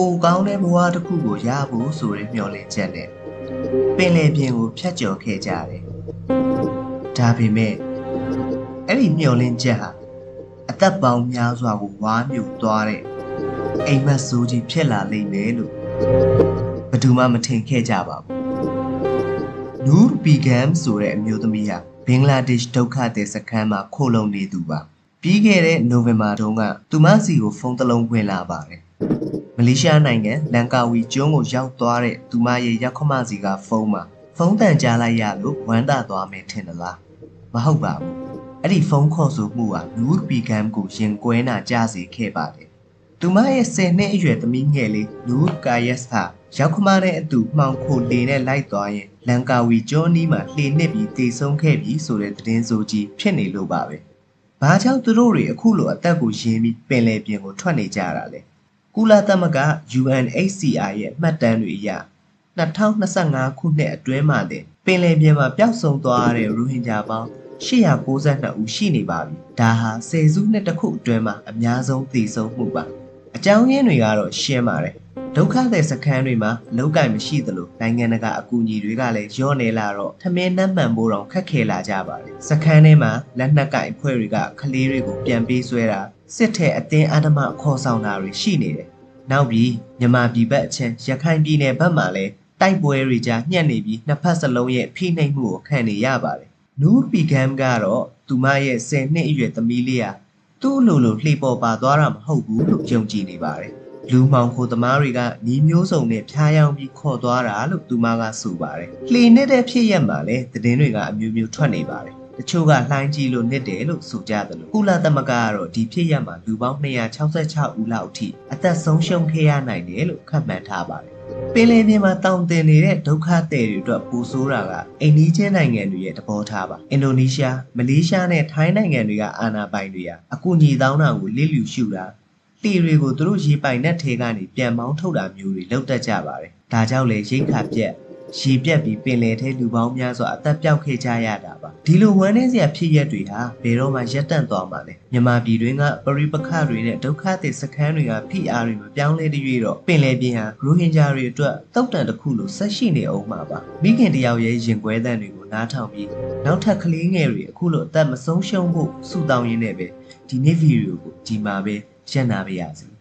ပိုကောင်းတဲ့ဘဝတစ်ခုကိုရဖို့ဆိုတဲ့မျှော်လင့်ချက်နဲ့ပင်လယ်ပြင်ကိုဖြတ်ကျော်ခဲ့ကြတယ်။ဒါပေမဲ့အဲ့ဒီမျှော်လင့်ချက်ဟာအသက်ပေါင်းများစွာကိုဝါမြူသွားတဲ့အိမ်မက်ဆိုးကြီးဖြစ်လာလိမ့်မယ်လို့ဘယ်သူမှမထင်ခဲ့ကြပါဘူး။နူးဘီဂမ်ဆိုတဲ့အမျိုးသမီးဟာဘင်္ဂလားဒေ့ရှ်ဒုက္ခသည်စခန်းမှာခိုလုံနေသူပါ။ပြီးခဲ့တဲ့နိုဝင်ဘာတုန်းကသူမစီကိုဖုန်းတစ်လုံးဝင်လာပါတယ်။မလေးရှားနိုင်ငံလန်ကာဝီကျွန်းကိုရောက်သွားတဲ့သူမရဲ့ရောက်ခမစီကဖုန်းတန်ကြားလိုက်ရလို့ဝမ်းသာသွားမယ်ထင်သလားမဟုတ်ပါဘူးအဲ့ဒီဖုန်းခေါ်ဆိုမှုဟာနူးဘီဂမ်ကိုရင်ကွဲနာကြစေခဲ့ပါတယ်သူမရဲ့10နှစ်အရွယ်သမီးငယ်လေးနူးကာယက်စ်ဟာရောက်ခမနဲ့အတူမှောင်ခိုလေနဲ့လိုက်သွားရင်လန်ကာဝီကျွန်းနီးမှာလှေနစ်ပြီးတည်ဆုံးခဲ့ပြီဆိုတဲ့သတင်းဆိုကြီးဖြစ်နေလို့ပါပဲဘာကြောင့်သူတို့တွေအခုလိုအသက်ကိုရင်းပြီးပင်လယ်ပြင်ကိုထွက်နေကြတာလဲကုလသမဂ္ဂ UNHCR ရဲ့မှတ်တမ်းတွေအရ2025ခုနှစ်အတွင်းမှာတင်ပင်လယ်ပြင်မှာပျောက်ဆုံးသွားတဲ့ရိုဟင်ဂျာပေါင်း892ဦးရှိနေပါပြီ။ဒါဟာ10စုနှစ်တစ်ခုအတွင်းမှာအများဆုံးသေဆုံးမှုပါ။အကြောင်းရင်းတွေကတော့ရှင်းပါတယ်။ဒုက္ခသည်စခန်းတွေမှာအလုပ်ကိုင်မရှိသလိုနိုင်ငံတကာအကူအညီတွေကလည်းလျော့နေလာတော့ထမင်းနှံ့မှန်ဖို့တော့ခက်ခဲလာကြပါတယ်။စခန်းထဲမှာလက်နက်ကင်အဖွဲ့တွေကကလေးတွေကိုပြန်ပေးဆွဲတာစစ်ထဲအတင်းအဓမ္မခေါ်ဆောင်တာတွေရှိနေတယ်။နောက်ပြီးမြန်မာပြည်ဘက်အချင်းရခိုင်ပြည်နယ်ဘက်မှာလည်းတိုက်ပွဲတွေကြားညှက်နေပြီးနှစ်ဖက်စလုံးရဲ့ဖိနှိပ်မှုကိုခံနေရပါတယ်။နူးဘီဂမ်ကတော့သူမရဲ့10နှစ်အရွယ်သမီးလေးဟာသူ့လိုလှေပေါ်ပါသွားတာမဟုတ်ဘူးလို့ယုံကြည်နေပါတယ်။လူမှောင်ခိုသမားတွေကညီမျိုးစုံနဲ့ဖျားယောင်းပြီးခေါ်သွားတာလို့သူမကဆိုပါတယ်။လှေနဲ့တဲ့ဖြစ်ရက်မှာလည်းသတင်းတွေကအမျိုးမျိုးထွက်နေပါတယ်။တချို့ကလှိုင်းကြီးလို့နစ်တယ်လို့ဆိုကြတယ်လို့ကုလသမဂ္ဂကတော့ဒီဖြစ်ရက်မှာလူပေါင်း266ဦးလောက်အထိအသက်ဆုံးရှုံးခဲ့ရနိုင်တယ်လို့ခန့်မှန်းထားပါတယ်ပင်လယ်ပြင်မှာတောင်တင်နေတဲ့ဒုက္ခသည်တွေအတွက်ပူဆိုးတာကအိန္ဒိယနိုင်ငံတွေရဲ့သဘောထားပါအင်ဒိုနီးရှားမလေးရှားနဲ့ထိုင်းနိုင်ငံတွေကအာဏာပိုင်တွေကအကူအညီတောင်းတာကိုလစ်လျူရှုတာလှေတွေကိုသူတို့ရေပိုင်နဲ့ထဲကနေပြန်မောင်းထုတ်တာမျိုးတွေလုပ်တတ်ကြပါတယ်ဒါကြောင့်လေရိတ်ခါပြက်ရေပြက်ပြီးပင်လယ်ထဲလူပေါင်းများစွာအသက်ပြောက်ခဲ့ကြရတာပါဒီလိုဝမ်းနည်းစရာဖြစ်ရက်တွေဟာဘယ်တော့မှရပ်တန့်သွားမှာလဲမြန်မာပြည်တွင်းကပရိပခတွေနဲ့ဒုက္ခသည်စခန်းတွေကဖိအားတွေမပြောင်းလဲတရွေ့တော့ပင်လယ်ပြင်ဟာရိုဟင်ဂျာတွေအတွက်တောက်တန်တစ်ခုလိုဆက်ရှိနေအောင်မှာပါမိခင်တယောက်ရဲ့ရင်ကွဲသံတွေကိုနားထောင်ပြီးနောက်ထပ်ကလေးငယ်တွေအခုလိုအသက်မဆုံးရှုံးဖို့ဆုတောင်းရင်းနဲ့ပဲဒီနေ့ဗီဒီယိုကိုဒီမှာပဲရပ်နာပါရစေ